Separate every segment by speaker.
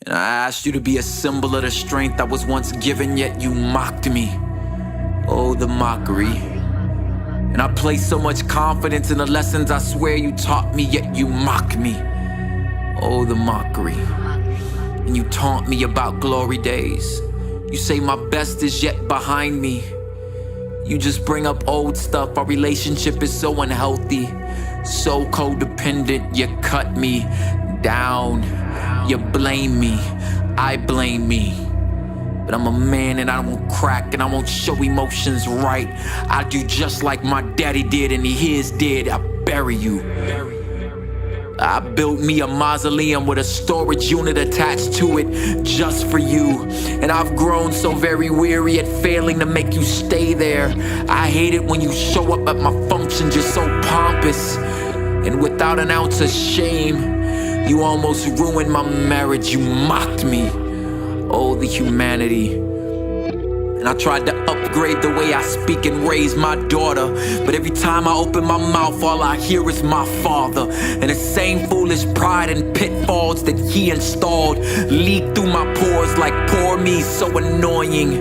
Speaker 1: And I asked you to be a symbol of the strength I was once given, yet you mocked me. Oh, the mockery. And I placed so much confidence in the lessons I swear you taught me, yet you mock me. Oh, the mockery. And you taunt me about glory days. You say my best is yet behind me. You just bring up old stuff. Our relationship is so unhealthy, so codependent. You cut me down. You blame me. I blame me. But I'm a man and I won't crack and I won't show emotions right. I do just like my daddy did and his did. I bury you. I built me a mausoleum with a storage unit attached to it just for you. And I've grown so very weary at failing to make you stay there. I hate it when you show up at my functions, you're so pompous. And without an ounce of shame, you almost ruined my marriage, you mocked me. Oh, the humanity. And I tried to upgrade the way I speak and raise my daughter, but every time I open my mouth, all I hear is my father. And the same foolish pride and pitfalls that he installed leak through my pores like poor me, so annoying.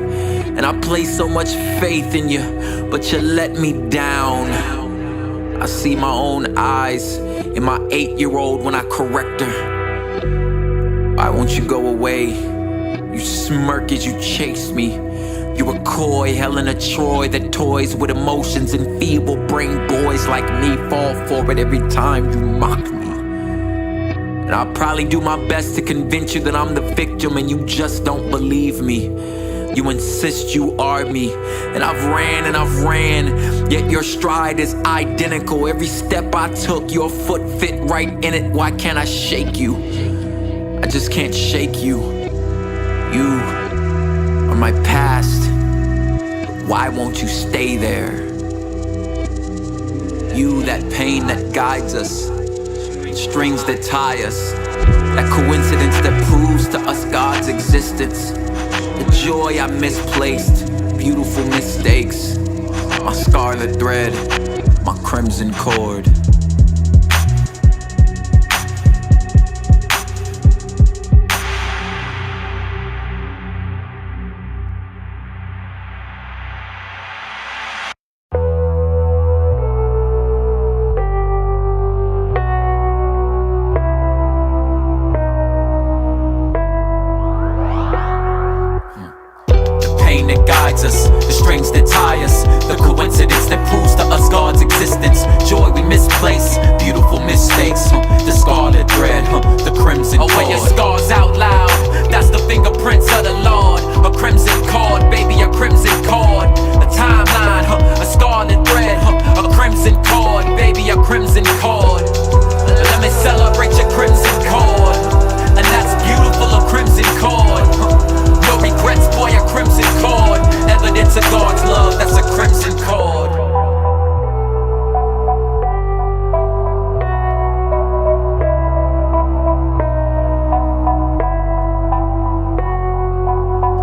Speaker 1: And I place so much faith in you, but you let me down. I see my own eyes in my 8-year-old when I correct her. Why won't you go away? You smirk as you chase me. You're a coy Helena Troy that toys with emotions, and feeble brain boys like me fall for it every time you mock me. And I'll probably do my best to convince you that I'm the victim and you just don't believe me. You insist you are me, and I've ran, yet your stride is identical. Every step I took, your foot fit right in it. Why can't I shake you? I just can't shake you. You are my past. Why won't you stay there? You, that pain that guides us, strings that tie us, that coincidence that proves to us God's existence. The joy I misplaced, beautiful mistakes, my scarlet thread, my crimson cord. That guides us, the strings that tie us, the coincidence that proves to us God's existence. Joy we misplace, beautiful mistakes, the scarlet thread, the crimson cord. When your scars out loud, that's the fingerprints of the Lord. A crimson cord, baby, a crimson cord. A timeline, a scarlet thread, a crimson cord, baby, a crimson cord. Let me celebrate your crimson cord, and that's beautiful, a crimson cord. No regrets, boy, a crimson cord. Evidence of God's love, that's a crimson cord.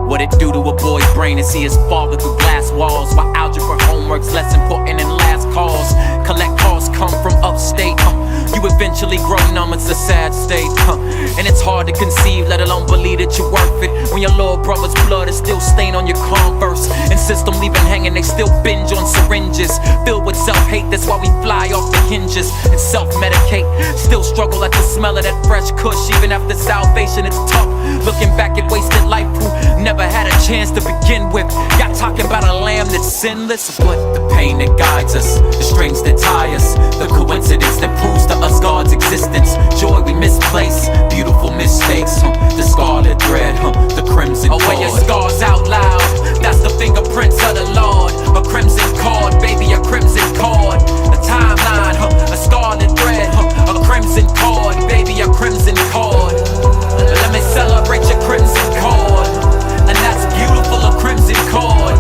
Speaker 1: What it do to a boy's brain to see his father through glass walls, while algebra homework's less important than last calls. Collect calls come from upstate, you eventually grow numb, it's a sad state, and it's hard to conceive, let alone believe that you're worth it, when your little brother's blood is still stained on your Converse, and system leave him hanging, they still binge on syringes, filled with self-hate, that's why we fly off the hinges, and self-medicate, still struggle at the smell of that fresh kush, even after salvation it's tough, looking back at wasted life who never had a chance to begin with, y'all talking about a lamb that's sinless, but the pain that guides us, the strings that tie us, the coincidence that proves to us God's existence. Joy we misplace, beautiful mistakes, the scarlet thread, the crimson cord. When your scars out loud, that's the fingerprints of the Lord. A crimson cord, baby, a crimson cord. A timeline, a scarlet thread, a crimson cord, baby, a crimson cord. Let me celebrate your crimson cord, and that's beautiful, a crimson cord.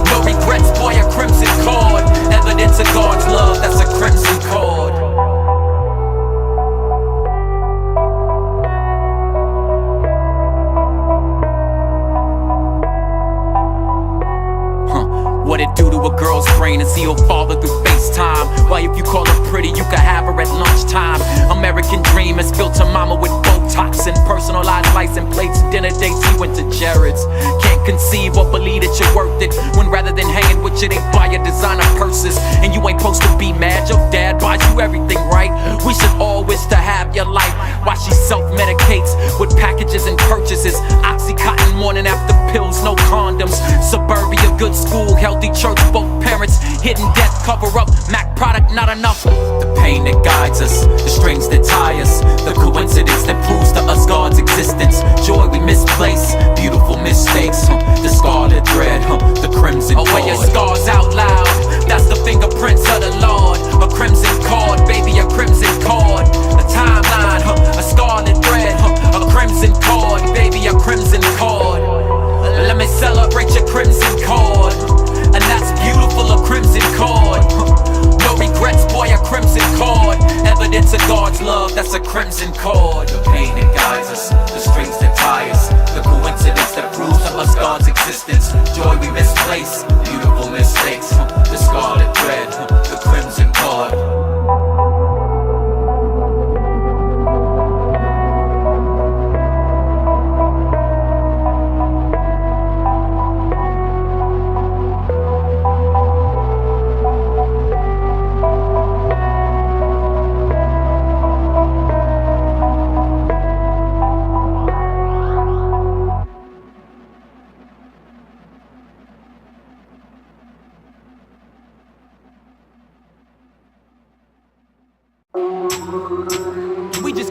Speaker 1: No regrets, boy, a crimson cord. Evidence of God's love, that's a crimson cord. What it do to a girl's train and see your father through FaceTime. Why if you call her pretty, you can have her at lunchtime. American dream is built to mama with Botox and personalized license plates. Dinner dates, he went to Jared's. Can't conceive or believe that you're worth it, when rather than hanging with you, they buy your designer purses. And you ain't supposed to be mad, your dad buys you everything, right? We should all wish to have your life, while she self-medicates with packages and purchases. Oxycontin morning after pills, no condoms. Suburbia, good school, healthy church, both parents. Hidden debt, cover up, Mac product, not enough. The pain that guides us, the strings that tie us, the coincidence that proves to us God's existence. Joy we misplace, beautiful mistakes, the scarlet thread, the crimson cord. Oh, when your scars out loud, that's the fingerprints of the Lord. A crimson cord, baby, a crimson cord. The timeline, a scarlet thread, a crimson cord, baby, a crimson cord. Let me celebrate your crimson cord, and that's beautiful, a crimson cord. No regrets, boy, a crimson cord. Evidence of God's love, that's a crimson cord. The pain that guides us, the strings that tie us, the coincidence that proves to us God's existence. Joy we misplace, beautiful mistakes, the scarlet thread, the crimson cord.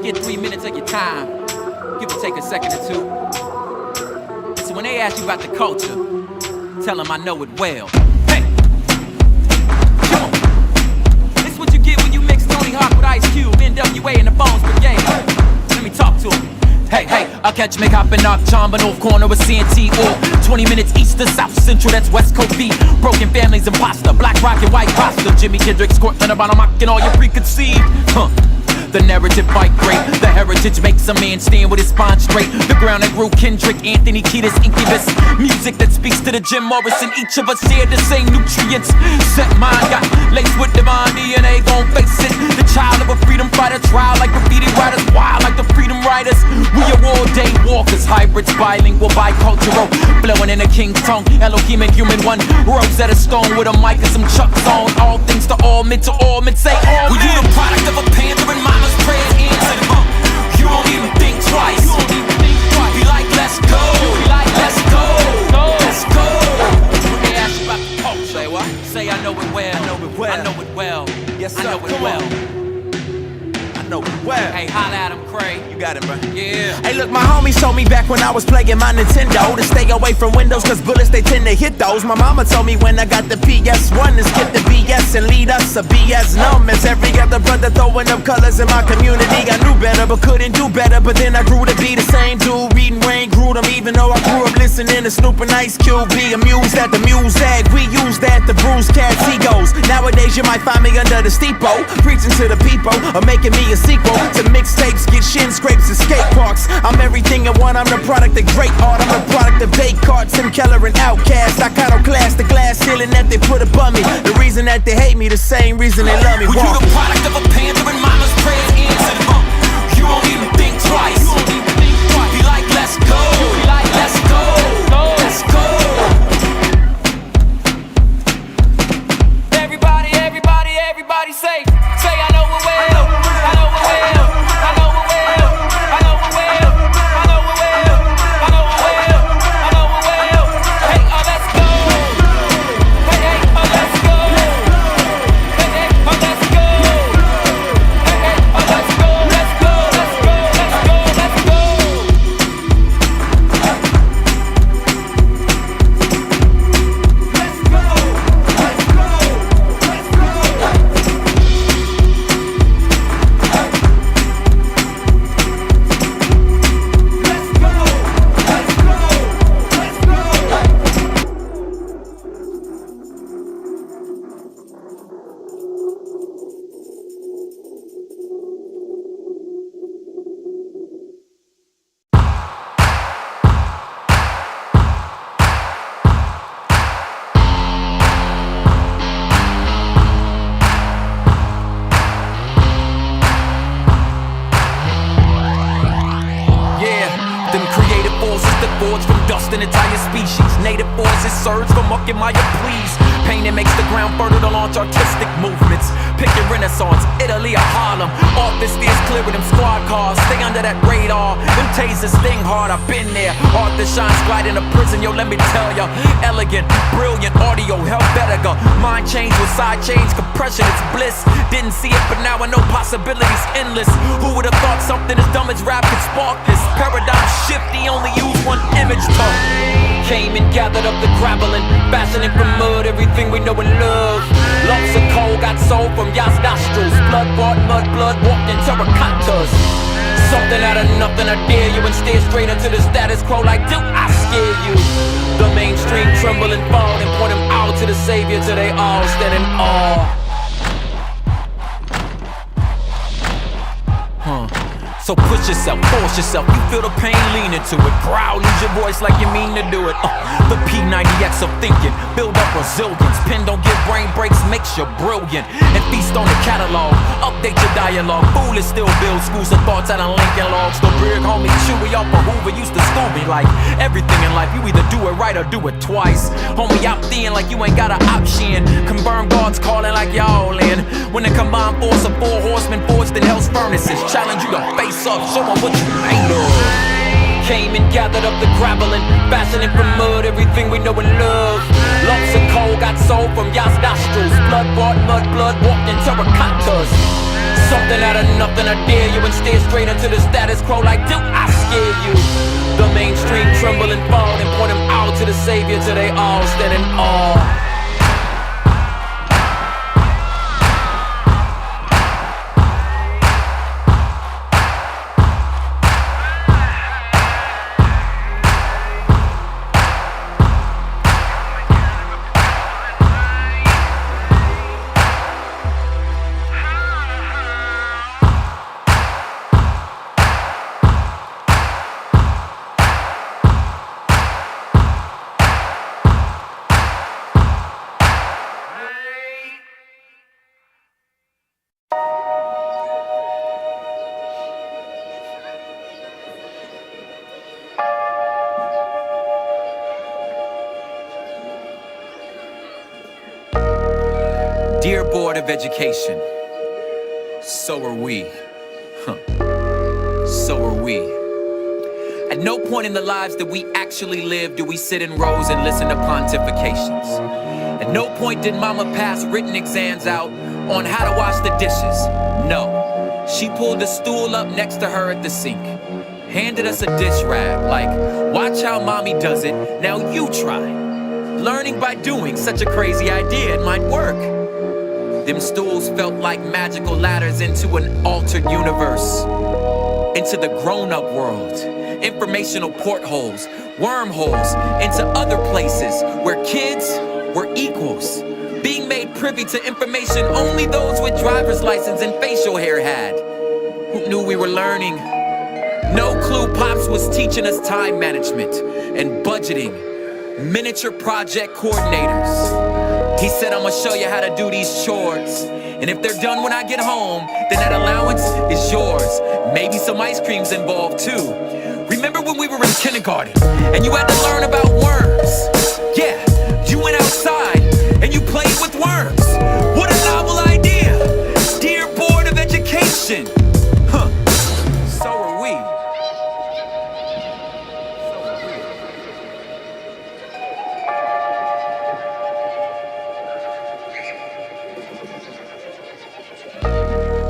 Speaker 1: Get 3 minutes of your time, give or take a second or two. So when they ask you about the culture, tell them I know it well. Hey, come on. This what you get when you mix Tony Hawk with Ice Cube, NWA and the Bones Brigade. Let me talk to him. Hey, I'll catch me hopping off Chamba, North corner of CNT, or 20 minutes east to South Central, that's West Coast beat. Broken families and pasta, black rock and white pasta. Jimi Kendrick's court on about I'm mocking all your preconceived. The narrative fight great, the heritage makes a man stand with his spine straight. The ground that grew Kendrick, Anthony Kiedis, Incubus. Music that speaks to the Jim Morrison, each of us share the same nutrients. Set mind got laced with divine DNA, gon' face it. The child of a freedom fighter, trial like graffiti writers, wild like the freedom riders. We are all day walkers, hybrids, bilingual, bicultural, blowing in a king's tongue, Elohim and human one. Rosetta Stone with a mic and some chucks on. All things to all men, say all men. Were you the product of a panther and mama's prayers answered? You don't even think twice. Be like, let's go. Be like, let's go. Let's go. When they ask you about the culture, say what? Say I know it well. I know it well. I know it well. Yes, sir. I know it well. I know it well. Hey, holla at him, Craig. You got him, bro. Yeah.
Speaker 2: Hey, look, my homies told me back when I was playing my Nintendo to stay away from windows, cause bullets, they tend to hit those. My mama told me when I got the PS1 to skip the BS and lead us a BS numb. As every other brother throwing up colors in my community. I knew better, but couldn't do better. But then I grew to be the same dude, reading Wayne Grudem. Even though I grew up listening to Snoop and Ice Cube, be amused at the music. We use that to bruise cats' egos. Nowadays you might find me under the steeple, preaching to the people, or making me a sequel to mixtapes, get shin scrapes and skate parks. I'm everything in one, I'm the product of great art. I'm the product of Descartes, Tim Keller and Outkast. Iconoclast, the glass ceiling that they put above me. The reason that they hate me, the same reason they love me.
Speaker 1: Were you the product of a panther and mama's prayers answered? You don't even think twice. Be like, let's go. Be like, let's go. Let's go. Everybody say I know it well. I know it well. I know it well. I know it well. I know it well. I know it well. I know it well. Hey, let's go. Hey, let's go. Hey, let's go. Hey, let's go. Let's go. Let's go. Let's go. forces that forge from dust an entire species. Native forces surge from mucking Maya, please. Pain that makes the ground fertile to launch artistic movements. Picture Renaissance, Italy or Harlem. Arthur steers clear with them squad cars. Stay under that radar. Them tasers sting hard, I've been there. Arthur shines bright in a prison, yo, let me tell ya. Elegant, brilliant audio, hell better go. Mind change with side change, compression, it's bliss. Didn't see it, but now I know possibilities endless. Who would've thought something as dumb as rap could spark this? Paradigm shift, he only used one image to. Came and gathered up the gravel and fashioning from mud everything we know and love. Lumps of coal got sold from Yas nostrils. Blood bought mud, blood walked in terracottas. Something out of nothing, I dare you, and stare straight into the status quo like, do I scare you? The mainstream tremble and fall and point them out to the savior till they all stand in awe. So push yourself, force yourself, you feel the pain, lean into it. Growl, lose your voice like you mean to do it. The P90X of thinking, build up resilience. Pen don't give brain breaks, makes you brilliant. And feast on the catalog, update your dialogue. Foolish still build schools of thoughts out of Lincoln logs. The big homie Chewy off of Hoover used to school me like everything in life, you either do it right or do it twice. Homie, I'm thin like you ain't got an option. Confirmed guards calling like y'all in. When the combined force of 4 horsemen forged in hell's furnaces, challenge you to face up, show them what you made of. Came and gathered up the gravel and fashioning from mud everything we know and love. Lumps of coal got sold from Yas nostrils. Blood bought mud, blood walked in terracottas. Something out of nothing, I dare you, and stare straight into the status quo like, do I scare you? The mainstream tremble and fall and point them out to the savior till they all stand in awe. Dear Board of Education, so are we. So are we. At no point in the lives that we actually live do we sit in rows and listen to pontifications. At no point did Mama pass written exams out on how to wash the dishes. No, she pulled the stool up next to her at the sink, handed us a dish rag like, watch how Mommy does it, now you try. Learning by doing, such a crazy idea, it might work. Them stools felt like magical ladders into an altered universe, into the grown-up world, informational portholes, wormholes, into other places where kids were equals, being made privy to information only those with driver's license and facial hair had. Who knew we were learning? No clue Pops was teaching us time management and budgeting, miniature project coordinators. He said, I'ma show you how to do these chores, and if they're done when I get home, then that allowance is yours. Maybe some ice cream's involved too. Remember when we were in kindergarten, and you had to learn about worms? Yeah, you went outside, and you played with worms. What a novel idea! Dear Board of Education! So are we.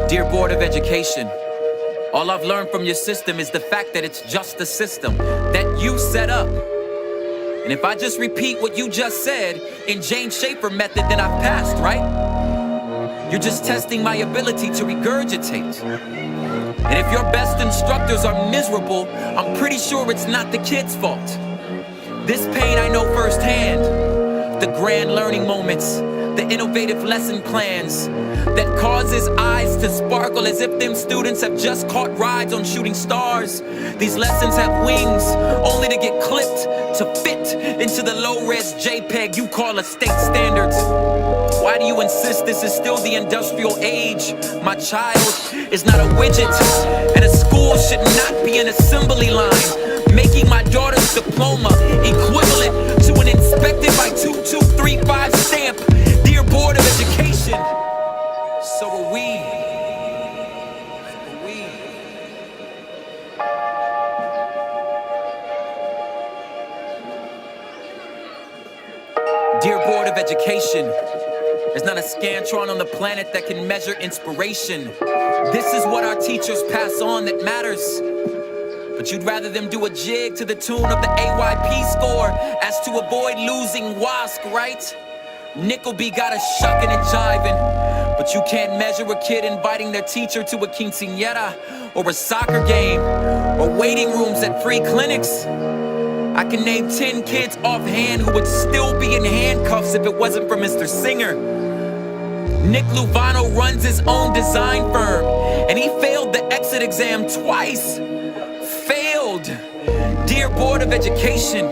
Speaker 1: Dear Board of Education, all I've learned from your system is the fact that it's just a system that you set up. And if I just repeat what you just said in James Schaefer method, then I've passed, right? You're just testing my ability to regurgitate. And if your best instructors are miserable, I'm pretty sure it's not the kids' fault. This pain I know firsthand, the grand learning moments, the innovative lesson plans that causes eyes to sparkle as if them students have just caught rides on shooting stars. These lessons have wings, only to get clipped to fit into the low-res JPEG you call a state standard. Why do you insist this is still the industrial age? My child is not a widget, and a school should not be an assembly line, making my daughter diploma, equivalent to an inspected by 2235 stamp. Dear Board of Education, so are we. Dear Board of Education, there's not a scantron on the planet that can measure inspiration. This is what our teachers pass on that matters. But you'd rather them do a jig to the tune of the AYP score as to avoid losing WASC, right? Nickelby got us shucking and jiving. But you can't measure a kid inviting their teacher to a quinceañera or a soccer game or waiting rooms at free clinics. I can name 10 kids offhand who would still be in handcuffs if it wasn't for Mr. Singer. Nick Luvano runs his own design firm, and he failed the exit exam twice. Failed. Dear Board of Education,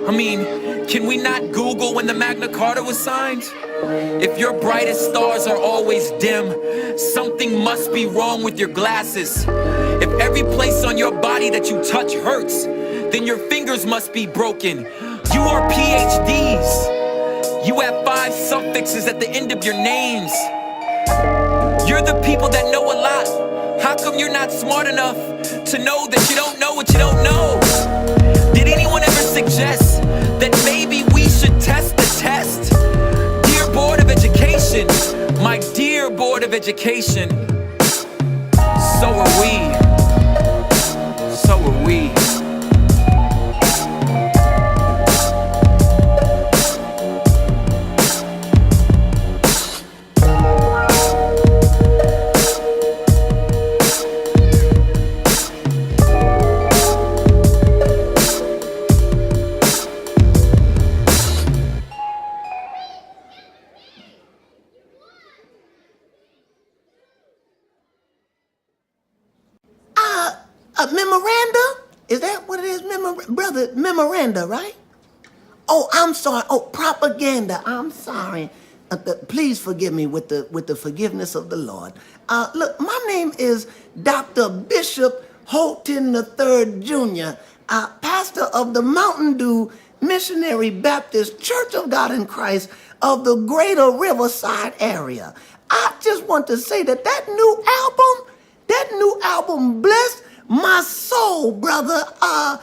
Speaker 1: I mean, can we not Google when the Magna Carta was signed? If your brightest stars are always dim, something must be wrong with your glasses. If every place on your body that you touch hurts, then your fingers must be broken. You are PhDs. You have 5 suffixes at the end of your names. You're the people that know a lot. How come you're not smart enough to know that you don't know what you don't know? Did anyone ever suggest that maybe we should test the test? Dear Board of Education, my dear Board of Education, so are we. So are we.
Speaker 3: Memoranda? Is that what it is? Brother, memoranda, right? Oh, I'm sorry. Oh, propaganda. I'm sorry. Please forgive me with the forgiveness of the Lord. Look, my name is Dr. Bishop Holton III Jr., pastor of the Mountain Dew Missionary Baptist Church of God in Christ of the greater Riverside area. I just want to say that new album blessed my soul, brother. I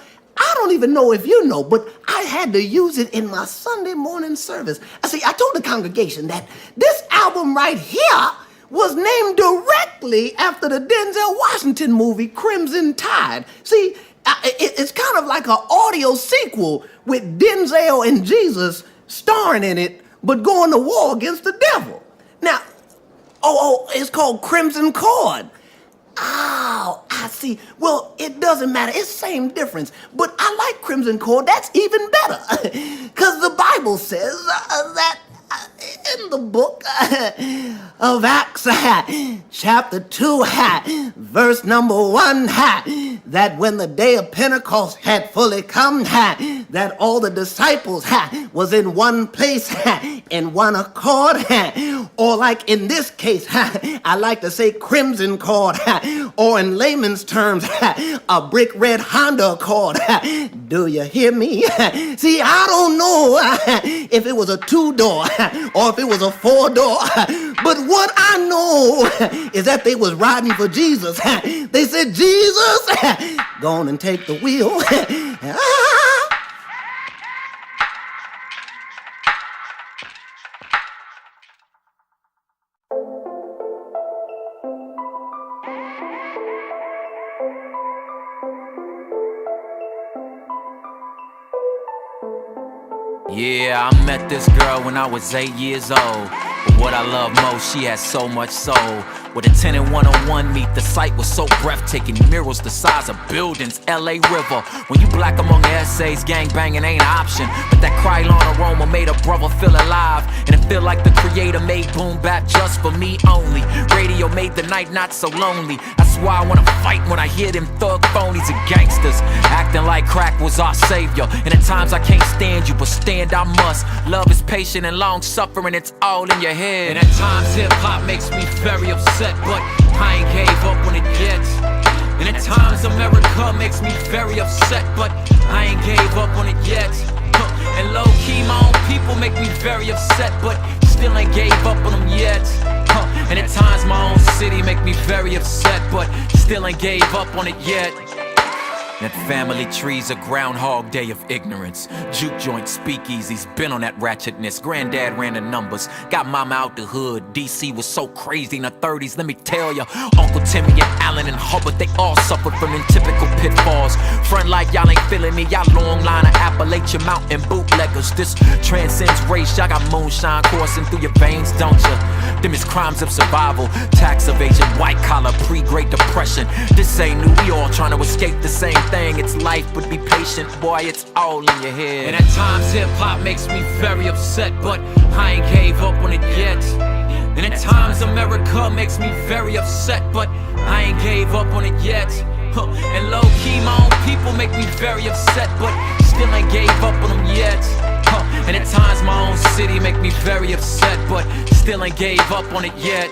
Speaker 3: don't even know if you know, but I had to use it in my Sunday morning service. I told the congregation that this album right here was named directly after the Denzel Washington movie, Crimson Tide. See, it's kind of like an audio sequel with Denzel and Jesus starring in it, but going to war against the devil. Now, it's called Crimson Cord. Oh, I see. Well, it doesn't matter. It's the same difference. But I like Crimson Cord. That's even better. Because the Bible says that in the book of Acts, chapter 2, verse number 1, that when the day of Pentecost had fully come, that all the disciples was in one place, in one accord, or like in this case, I like to say crimson cord, or in layman's terms, a brick red Honda Accord. Do you hear me? See, I don't know if it was a 2-door or if it was a 4-door, but what I know is that they was riding for Jesus. They said, Jesus, go on and take the wheel.
Speaker 1: Yeah, I met this girl when I was 8 years old. But what I love most, she has so much soul. With a 10 and 101 meet, the sight was so breathtaking. Murals the size of buildings, LA River. When you black among the essays, gang banging ain't an option. But that Krylon aroma made a brother feel alive. And it feel like the creator made boom bap just for me only. Radio made the night not so lonely. That's why I wanna fight when I hear them thug phonies and gangsters acting like crack was our savior. And at times I can't stand you, but stand I must. Love is patient and long suffering, it's all in your head. And at times hip hop makes me very upset, but I ain't gave up on it yet. And at times America makes me very upset, but I ain't gave up on it very upset, but still ain't gave up on them yet. And at times my own city make me very upset, but still ain't gave up on it yet. That family tree's a groundhog day of ignorance. Juke joint speakeasies, been on that ratchetness. Granddad ran the numbers, got mama out the hood. DC was so crazy in the 30s, let me tell ya. Uncle Timmy and Allen and Hubbard, they all suffered from them typical pitfalls. Front like y'all ain't feeling me, y'all long line of Appalachian Mountain bootleggers. This transcends race, y'all got moonshine coursing through your veins, don't ya? Them is crimes of survival, tax evasion, white collar, pre-Great Depression. This ain't new, we all trying to escape the same thing. It's life, but be patient, boy, it's all in your head. And at times hip-hop makes me very upset, but I ain't gave up on it yet. And at times America makes me very upset, but I ain't gave up on it yet. And low-key my own people make me very upset, but still ain't gave up on them yet. And at times my own city make me very upset, but still ain't gave up on it yet.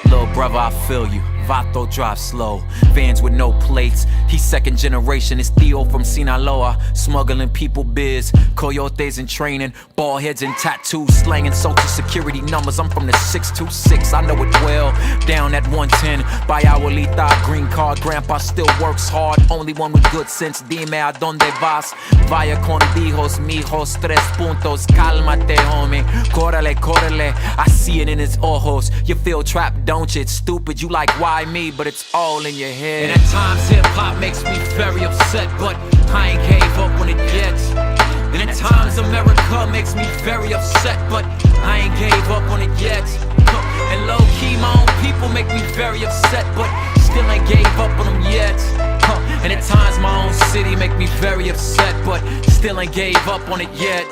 Speaker 1: Little brother, I feel you. Vato drives slow, vans with no plates. He's second generation, it's Theo from Sinaloa. Smuggling people biz, coyotes in training, bald heads and tattoos, slanging social security numbers. I'm from the 626, I know it well. Down at 110, by Abuelita, green card. Grandpa still works hard, only one with good sense. Dime a donde vas, vaya con hijos, mijos, 3 puntos. Cálmate, homie, córrele, córrele. I see it in his ojos. You feel trapped, don't you? It's stupid, you like why me, but it's all in your head. And at times hip-hop makes me very upset, but I ain't gave up on it yet. And at times America makes me very upset, but I ain't gave up on it yet. And low-key my own people make me very upset, but still ain't gave up on them yet. And at times my own city make me very upset, but still ain't gave up on it yet.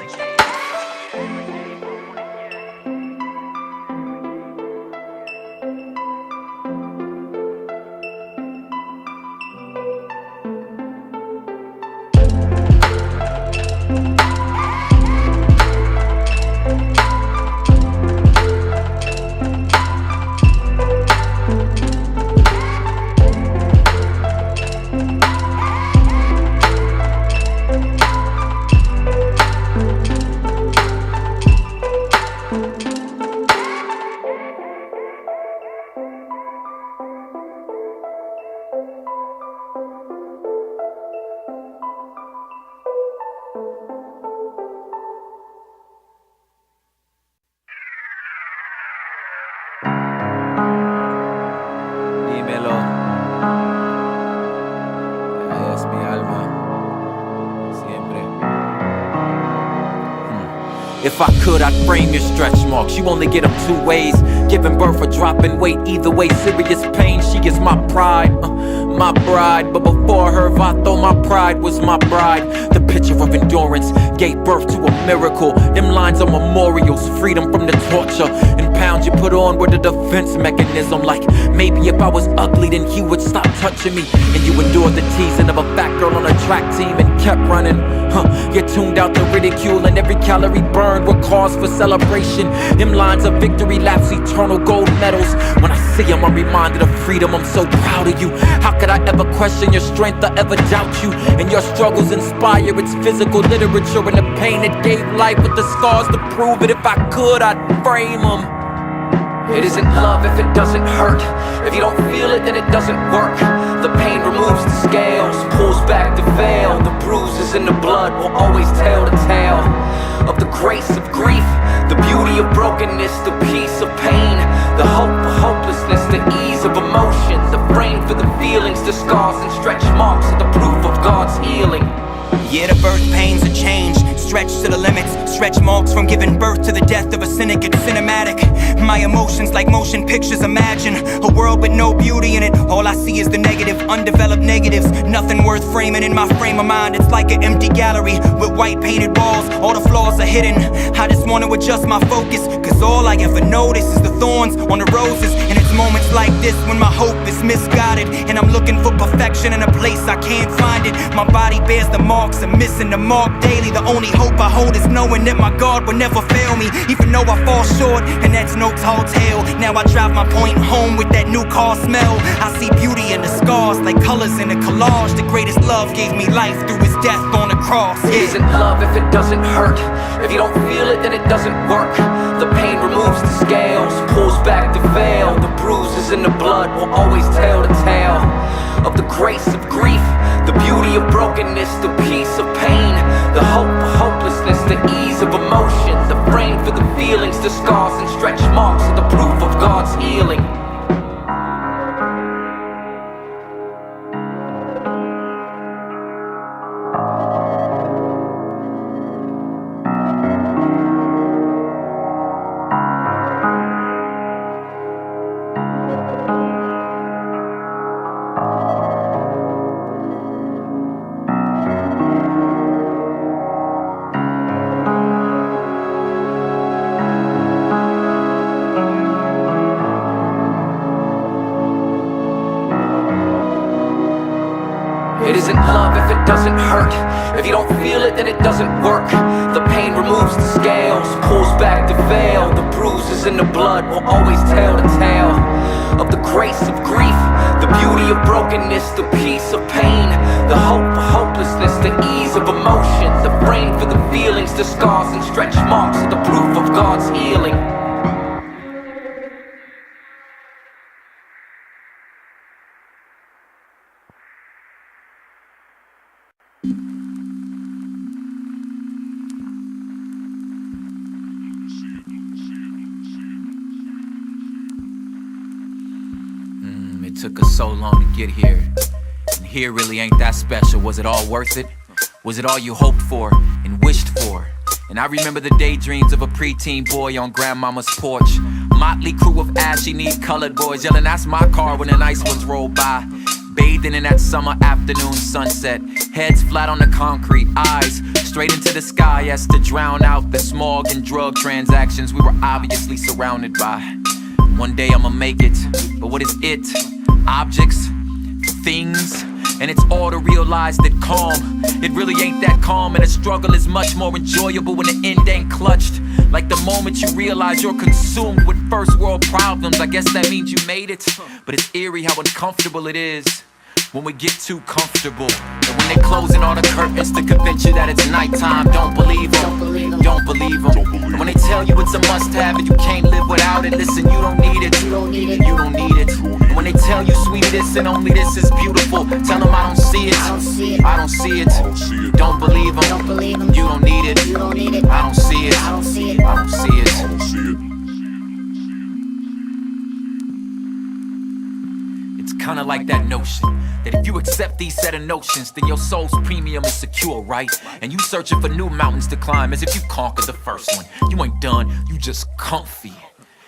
Speaker 1: If I could, I'd frame your stretch marks. You only get them 2 ways, giving birth or dropping weight. Either way, serious pain. She is my pride, my bride. But before her, Vato, my pride was my bride. The picture of endurance gave birth to a miracle. Them lines are memorials, freedom from the torture and pounds you put on were the defense mechanism. Like maybe if I was ugly, then he would stop touching me. And you endured the teasing of a fat girl on a track team and kept running. You tuned out the ridicule, and every calorie burned were cause for celebration. Them lines of victory laps, eternal gold medals. When I see them, I'm reminded of freedom. I'm so proud of you. How could I ever question your strength or ever doubt you? And your struggles inspire, it's physical literature and the pain that gave life with the scars to prove it. If I could, I'd frame them. It isn't love if it doesn't hurt. If you don't feel it, then it doesn't work. The pain removes the scales, pulls back the veil. The bruises in the blood will always tell the tale of the grace of grief, the beauty of brokenness, the peace of pain, the hope for hopelessness, the ease of emotion, the frame for the feelings, the scars and stretch marks are the proof of God's healing.
Speaker 4: Yeah, the birth pains of change, stretched to the limits. Stretch marks from giving birth to the death of a cynic. It's cinematic. My emotions like motion pictures. Imagine a world with no beauty in it. All I see is the negative, undeveloped negatives. Nothing worth framing in my frame of mind. It's like an empty gallery with white painted walls. All the flaws are hidden. I just want to adjust my focus, cause all I ever notice is the thorns on the roses. And it's moments like this when my hope is misguided, and I'm looking for perfection in a place I can't find it. My body bears the marks, I'm missing the mark daily. The only hope I hold is knowing that my God will never fail me, even though I fall short, and that's no tall tale. Now I drive my point home with that new car smell. I see beauty in the scars, like colors in a collage. The greatest love gave me life through his death on a cross.
Speaker 1: It isn't love if it doesn't hurt. If you don't feel it, then it doesn't work. The pain removes the scales, pulls back the veil. The bruises in the blood will always tell the tale of the grace of grief, the beauty of brokenness, the peace of pain, the hope of hopelessness, the ease of emotion, the frame for the feelings, the scars and stretch marks are the proof of God's healing. It isn't love if it doesn't hurt. If you don't feel it, then it doesn't work. The pain removes the scales, pulls back the veil. The bruises in the blood will always tell the tale of the grace of grief, the beauty of brokenness, the peace of pain, the hope of hopelessness, the ease of emotion, the frame for the feelings, the scars and stretch marks are the proof of God's healing. It took us so long to get here, and here really ain't that special. Was it all worth it? Was it all you hoped for and wished for? And I remember the daydreams of a preteen boy on grandmama's porch. Motley crew of ashy neat colored boys yelling, "That's my car," when the nice ones roll by. Bathing in that summer afternoon sunset, heads flat on the concrete, eyes straight into the sky as to drown out the smog and drug transactions we were obviously surrounded by. One day I'ma make it, but what is it? Objects, things, and it's all to realize that calm, it really ain't that calm, and the struggle is much more enjoyable when the end ain't clutched. Like the moment you realize you're consumed with first world problems, I guess that means you made it. But it's eerie how uncomfortable it is when we get too comfortable. And when they're closing all the curtains to convince you that it's nighttime, don't believe them, don't believe them. And when they tell you it's a must-have and you can't live without it, listen, you don't need it, you don't need it. And when they tell you sweetie this and only this is beautiful, tell them I don't see it, I don't see it. Don't believe them, you don't need it, I don't see it, I don't see it. It's kinda like that notion that if you accept these set of notions, then your soul's premium is secure, right? And you searching for new mountains to climb as if you conquered the first one. You ain't done, you just comfy.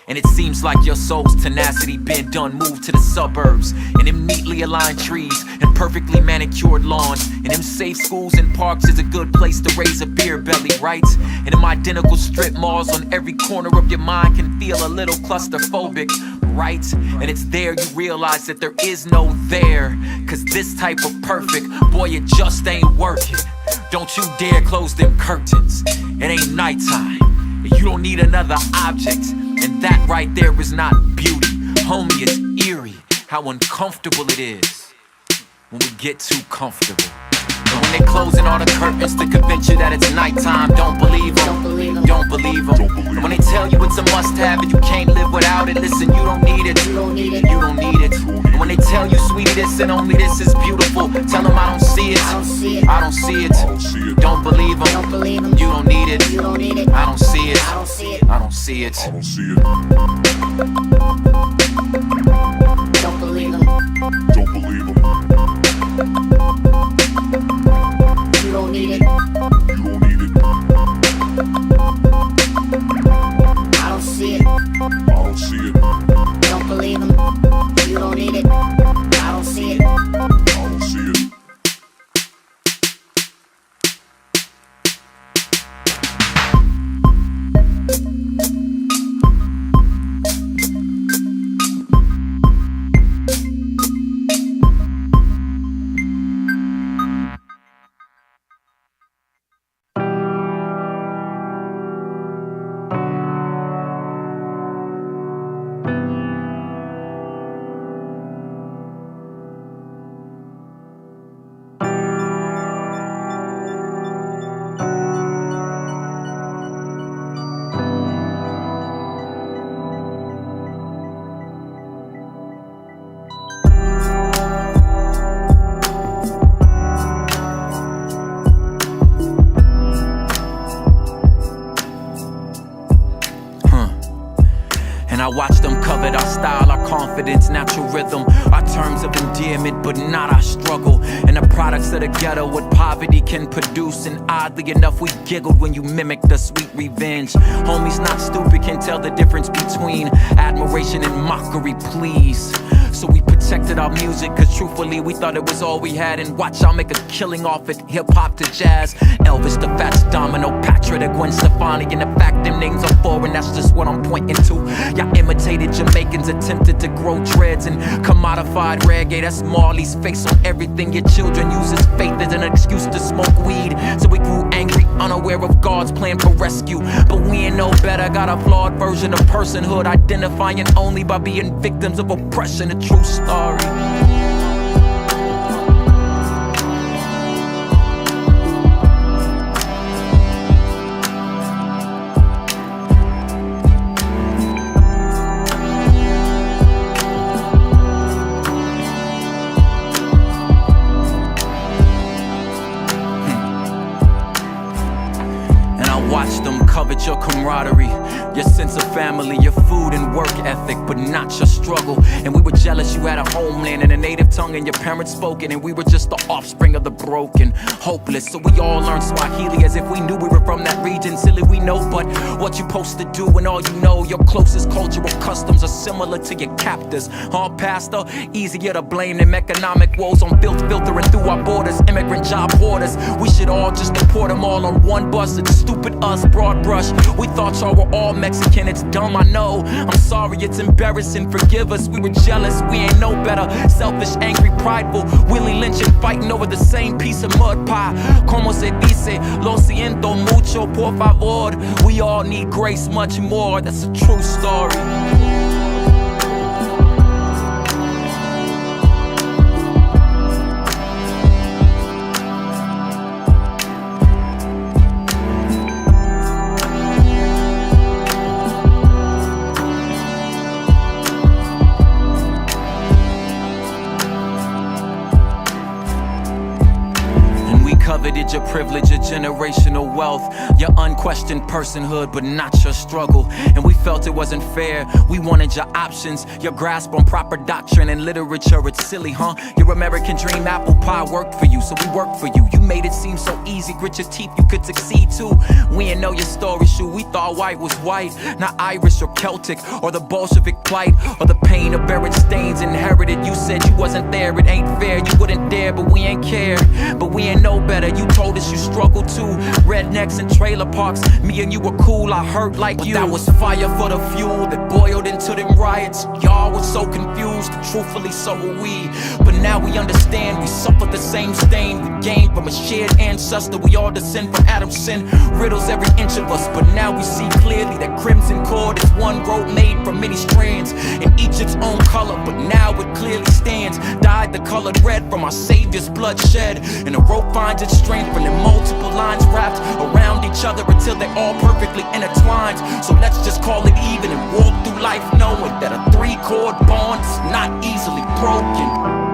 Speaker 1: And it seems like your soul's tenacity been done moved to the suburbs, and them neatly aligned trees and perfectly manicured lawns, and them safe schools and parks is a good place to raise a beer belly, right? And them identical strip malls on every corner of your mind can feel a little claustrophobic, right? And it's there you realize that there is no there, cause this type of perfect, boy, it just ain't working. Don't you dare close them curtains, it ain't nighttime. You don't need another object, and that right there is not beauty. Homie, it's eerie how uncomfortable it is when we get too comfortable. And when they're closing all the curtains to convince you that it's nighttime, don't believe them, don't believe them. And when they tell you it's a must-have and you can't live without it, listen, you don't need it, you don't need it. And when they tell you sweetie this and only this is beautiful, tell them I don't see it, I don't see it. Don't believe them, you don't need it, I don't see it, I don't see it.
Speaker 3: Don't believe them. You don't need it. I don't see it. Don't believe them. You don't need it. I don't see it.
Speaker 1: And I watched them covet our style, our confidence, natural rhythm, our terms of endearment, but not our struggle. And the products of the ghetto, what poverty can produce. And oddly enough, we giggled when you mimicked the sweet revenge. Homies not stupid can tell the difference between admiration and mockery, please. So we protected our music, cause truthfully we thought it was all we had. And watch, I'll make a killing off it, hip-hop to jazz. Elvis the Fats Domino, Patra to Gwen Stefani. And the fact them names are foreign, that's just what I'm pointing to. Y'all imitated Jamaicans, attempted to grow dreads and commodified reggae. That's Marley's face on everything. Your children use his faith as an excuse to smoke weed. So we grew angry, unaware of God's plan for rescue. But we ain't no better, got a flawed version of personhood, identifying only by being victims of oppression. A true story. Watch them covet your camaraderie, your sense of family, your food and work ethic, but not your struggle. And we were jealous you had a homeland and a native tongue and your parents spoke it, and we were just the offspring of the broken, hopeless. So we all learned Swahili as if we knew we were from that region. Silly we know, but what you supposed to do when all you know your closest cultural customs are similar to your captors? Pastor, easier to blame than economic woes on filtering through our borders, immigrant job hoarders. We should all just deport them all on one bus. It's stupid us, broad brush. We thought y'all were all Mexican, it's dumb, I know. I'm sorry, it's embarrassing, forgive us. We were jealous, we ain't no better. Selfish, angry, prideful, Willie lynching, fighting over the same piece of mud pie. Como se dice, lo siento mucho, por favor. We all need grace much more, that's a true story. Coveted your privilege, your generational wealth, your unquestioned personhood, but not your struggle. And we felt it wasn't fair. We wanted your options, your grasp on proper doctrine and literature. It's silly, huh? Your American dream apple pie worked for you, so we worked for you. You made it seem so easy, grit your teeth, you could succeed too. We didn't know your story, shoot. We thought white was white, not Irish or Celtic, or the Bolshevik plight, or the pain of buried stains inherited. You said you wasn't there, it ain't fair. You wouldn't dare, but we ain't care. But we ain't know better. You told us you struggled too. Rednecks and trailer parks. Me and you were cool, I hurt like but you. That was fire for the fuel that boiled into them riots. Y'all were so confused, truthfully so were we. But now we understand, we suffer the same stain. We gained from a shared ancestor. We all descend from Adam's sin. Riddles every inch of us, but now we see clearly that crimson cord is one rope made from many strands, and each its own color, but now it clearly stands. Dyed the colored red from our Savior's bloodshed, and the rope finds its strength from the multiple lines wrapped around each other until they're all perfectly intertwined. So let's just call it even and walk through life knowing that a three-chord bond is not easily broken.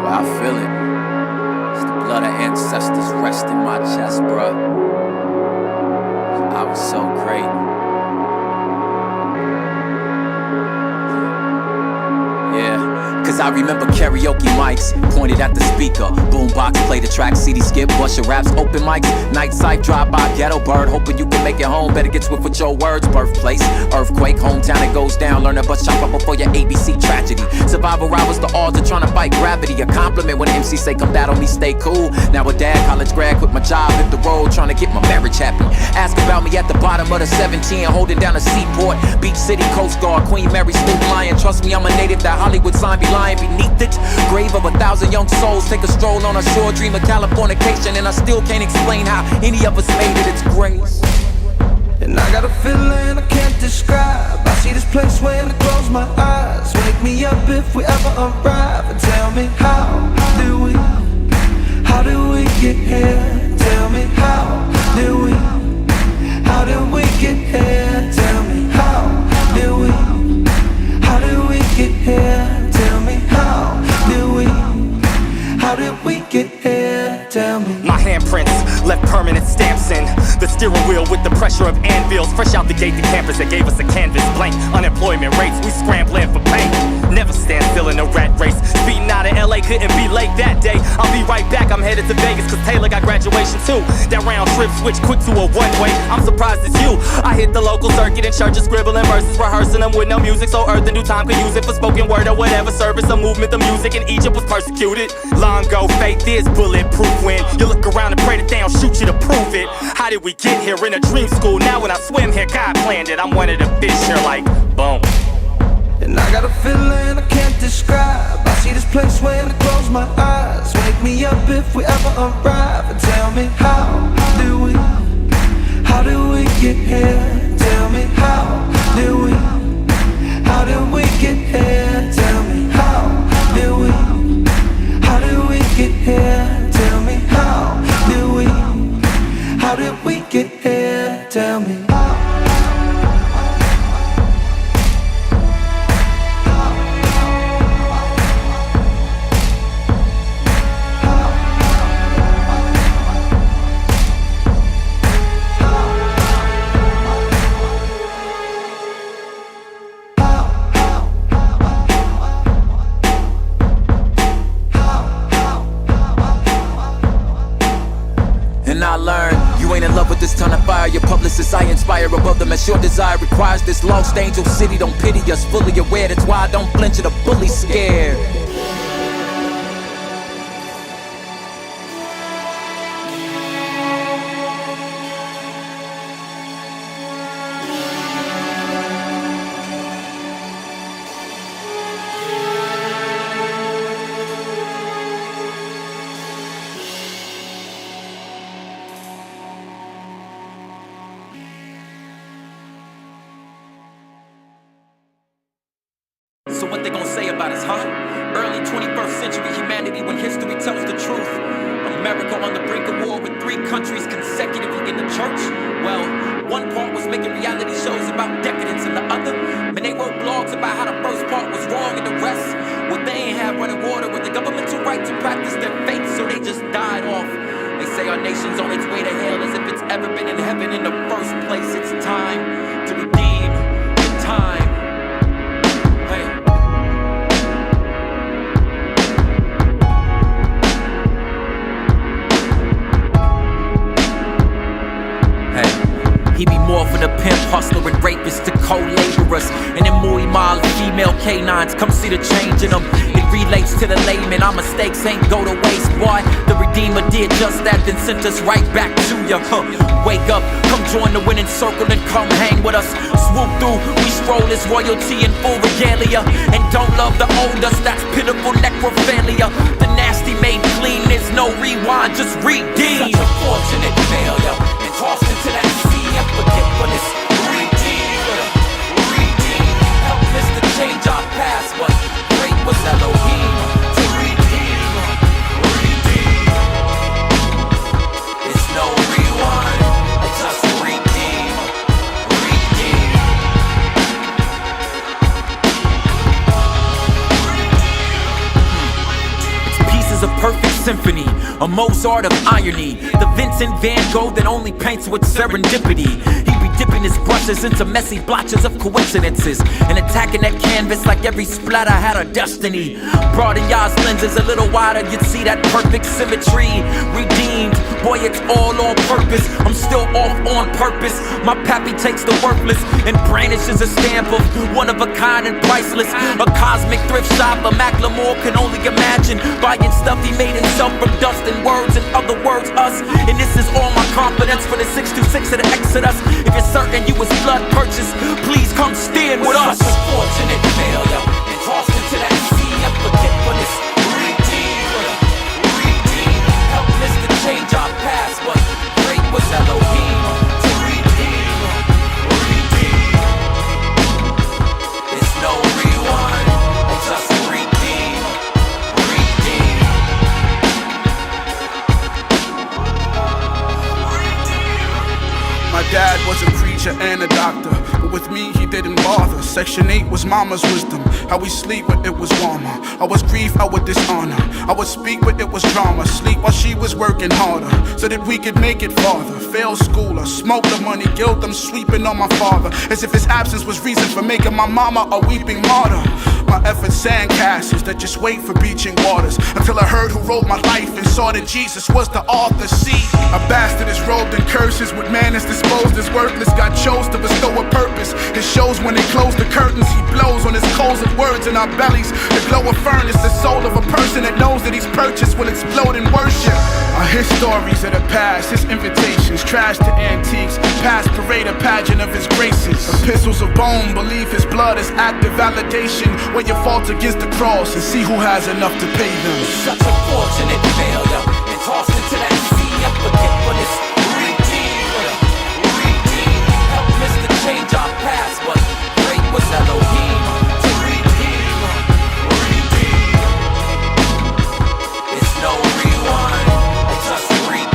Speaker 1: I feel it. It's the blood of ancestors rest in my chest, bruh. I was so great. Yeah, cause I remember karaoke mics pointed at the speaker. Boombox, play the track, CD skip, bust your raps, open mics. Night sight, drive by, ghetto bird, hoping you can make it home. Better get swift with your words. Birthplace, earthquake, hometown, it goes down. Learn a bus chop up before your ABC tragedy. Survival rivals the odds of trying to fight gravity. A compliment when the MC say come down on me, stay cool. Now a dad, college grad, quit my job, hit the road, trying to get my marriage happy. Ask about me at the bottom of the 17, holding down a seaport. Beach City, Coast Guard, Queen Mary, Snoop Lion. Trust me, I'm a native, that Hollywood sign be lying beneath it. Grave of 1,000 young souls, take a stroll on a shore, dream of Californication, and I still can't explain how any of us made it. It's grace.
Speaker 5: And I got a feeling I can't describe. I see this place when I close my eyes. Wake me up if we ever arrive and tell me how do we How did we get here? Tell me how did we get here? Tell me how did we get here? Tell me how did we get here? Tell me.
Speaker 6: My handprints left permanent stamps in the steering wheel with the pressure of anvils. Fresh out the gate, the campus that gave us a canvas blank. Unemployment rates, we scrambling for pay. Never stand still in a rat race. Speeding out of LA, couldn't be late that day. I'll be right back, I'm headed to Vegas cause Taylor got graduation too. That round trip switched quick to a one-way. I'm surprised it's you. I hit the local circuit in churches, scribbling verses, rehearsing them with no music, so earth in due time could use it for spoken word or whatever service, a movement, the music in Egypt was persecuted. Long ago, faith is bulletproof when you look around and pray that they don't shoot you to prove it. How did we get here in a dream school? Now when I swim here, God planned it. I'm one of the fish here like, boom.
Speaker 5: And I got a feeling I can't describe. I see this place when I close my eyes. Wake me up if we ever arrive. And tell me how did we get here? Tell me how did we get here? Tell me how did we get here? Tell me how did we get here? Tell me.
Speaker 1: And I learned, you ain't in love with this ton of fire. Your publicist, I inspire above them as your desire requires. This lost angel city don't pity us, fully aware. That's why I don't flinch at a bully scared. So what they gonna say about us, huh? Early 21st century humanity when history tells the truth. America on the brink of war with 3 countries consecutively in the church. Well, one part was making reality shows about decadence and the other, man, they wrote blogs about how the first part was wrong and the rest, well, they ain't have running water with the governmental right to practice their faith, so they just died off. They say our nation's on its way to hell as if it's ever been in heaven in the first place. It's time to redeem the time. He be more for the pimp, hustler, and rapist to co-laborers. And then Mui Mal, female canines, come see the change in them. It relates to the layman, our mistakes ain't go to waste, boy. The Redeemer did just that, then sent us right back to you. Wake up, come join the winning circle and come hang with us. Swoop through, we stroll as royalty in full regalia. And don't love the old us, that's pitiful necrophilia. The nasty made clean, there's no rewind, just redeem. Such a fortunate failure, and tossed into that sea. Forgetfulness, redeem, helpless to change our past, but great was Elohim to redeem. It's no rewind, just redeem. It's pieces of perfect symphony, a Mozart of irony, the Vincent van Gogh that only paints with serendipity. He be dipping his brushes into messy blotches of coincidences and attacking that canvas like every splatter had a destiny. Broaden y'all's lenses a little wider, you'd see that perfect symmetry. Redeemed, boy, it's all on purpose. I'm still off on purpose. My pappy takes the worthless and brandishes a stamp of one of a kind and priceless. A cosmic thrift shop, a Macklemore can only imagine buying stuff he made himself from dust and words, in other words, us. And this is all my confidence for the 626 of the Exodus. If you're certain you was blood purchased, please come stand with us. Such a fortunate failure, and tossed into that sea of forgetfulness. Redeem, helpless to change our past, but great was Elohim to redeem. It's no rewind, just redeem.
Speaker 7: dad was a preacher and a doctor, but with me he didn't bother. Section 8 was mama's wisdom, how we sleep but it was warmer. I was grief, I would dishonor, I would speak but it was drama. Sleep while she was working harder, so that we could make it farther. Failed schooler, smoked the money, guilt I'm sweeping on my father, as if his absence was reason for making my mama a weeping martyr. My efforts sandcastles that just wait for beaching waters, until I heard who wrote my life and saw that Jesus was the author. See, a bastard is robed in curses, with man is disposed as worthless. God chose to bestow a purpose. It shows when they close the curtains. He blows on his coals of words in our bellies. The glow of furnace, the soul of a person that knows that he's purchased will explode in worship. His stories of the past, his invitations, trash to antiques, past parade, a pageant of his graces. Epistles of bone, believe his blood is active validation. Weigh your faults against the cross and see who has enough to pay them.
Speaker 8: Such a fortunate failure, and tossed into that sea of forgetfulness. Redeem, help us to change our past, but great was Elohim to redeem. It's no rewind, just redeem.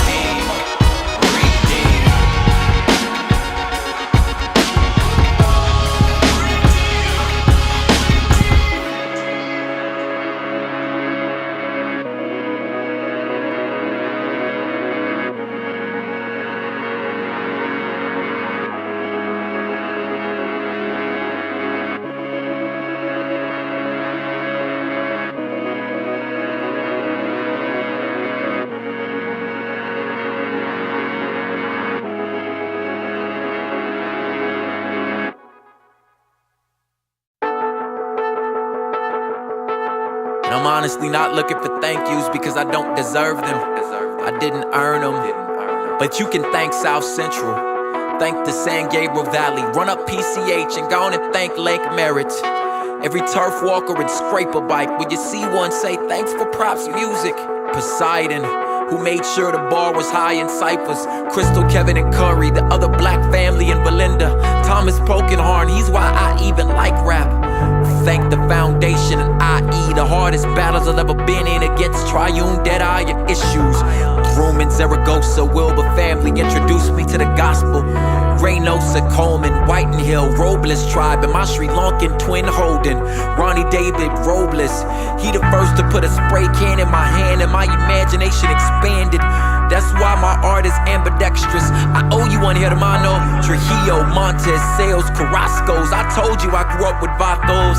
Speaker 1: And I'm honestly not looking for thank yous because I don't deserve them. I didn't earn them. But you can thank South Central, thank the San Gabriel Valley, run up PCH and go on and thank Lake Merritt. Every turf walker and scraper bike, when you see one, say thanks for props music. Poseidon, who made sure the bar was high in ciphers. Crystal, Kevin, and Curry, the other black family in Belinda. Thomas Polkinghorn, he's why I even like rap. Thank the foundation and IE, the hardest battles I've ever been in against triune dead iron issues. Groom in Zaragoza, Wilbur family introduced me to the gospel. Reynosa, Coleman, Whiten Hill, Robles tribe, and my Sri Lankan twin Holden. Ronnie David Robles, he the first to put a spray can in my hand and my imagination expanded. That's why my art is ambidextrous. I owe you one, Hermano. Trujillo, Montes, Sales, Carrascos. I told you I grew up with Vatos.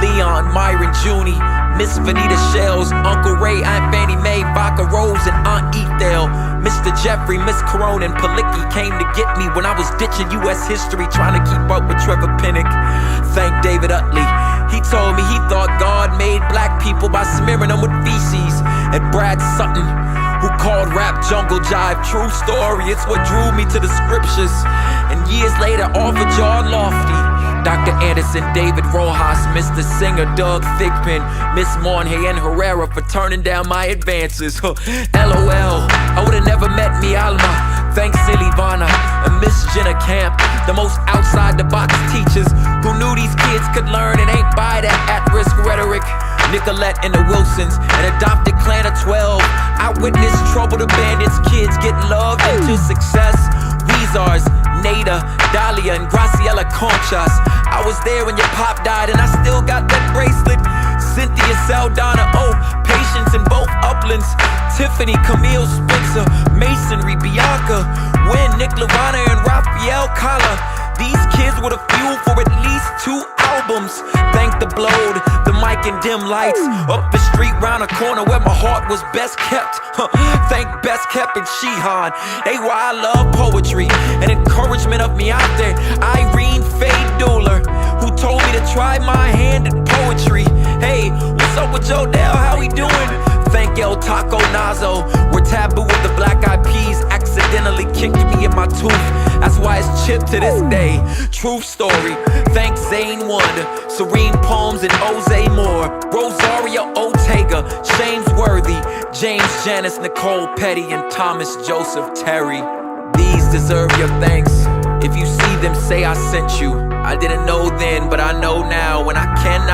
Speaker 1: Leon, Myron, Junie, Miss Vanita Shells, Uncle Ray, Aunt Fannie Mae, Vodka Rose, and Aunt Ethel. Mr. Jeffrey, Miss Corona, and Palicki came to get me when I was ditching U.S. history, trying to keep up with Trevor Pinnock. Thank David Utley. He told me he thought God made black people by smearing them with feces. And Brad Sutton, who called rap jungle jive. True story, it's what drew me to the scriptures. And years later, offered John Lofty, Dr. Anderson, David Rojas, Mr. Singer, Doug Thigpen, Miss Monhe, and Herrera for turning down my advances. LOL, I would've never met me Alma. Thanks Silivana and Miss Jenna Camp, the most outside-the-box teachers who knew these kids could learn and ain't buy that at-risk rhetoric. Nicolette and the Wilsons, an adopted clan of 12. I witnessed troubled abandoned kids get love into success. Weezars, Nada, Dahlia, and Graciela Conchas. I was there when your pop died and I still got that bracelet. Cynthia Saldana, oh, Patience in both uplands. Tiffany, Camille Spencer, Masonry, Bianca, Wynn, Nick Lavana, and Raphael Kala. These kids were the fuel for at least 2 albums. Thank the Blowed, the mic and dim lights. Up the street, round a corner where my heart was best kept. Thank Best Kept and Sheehan. They why I love poetry and encouragement of me out there. Irene Faye Dooler, who told me to try my hand at poetry. Hey, what's up with Jodell? How he doing? Thank El Taco Nazo, where Taboo with the Black Eyed Peas accidentally kicked me in my tooth. That's why it's chipped to this day. True story. Thank Zane Wonder, Serene Poems, and Jose Moore, Rosario Ortega, James Worthy, James Janice, Nicole Petty, and Thomas Joseph Terry. These deserve your thanks. If you see them, say I sent you. I didn't know then, but I know now, and I cannot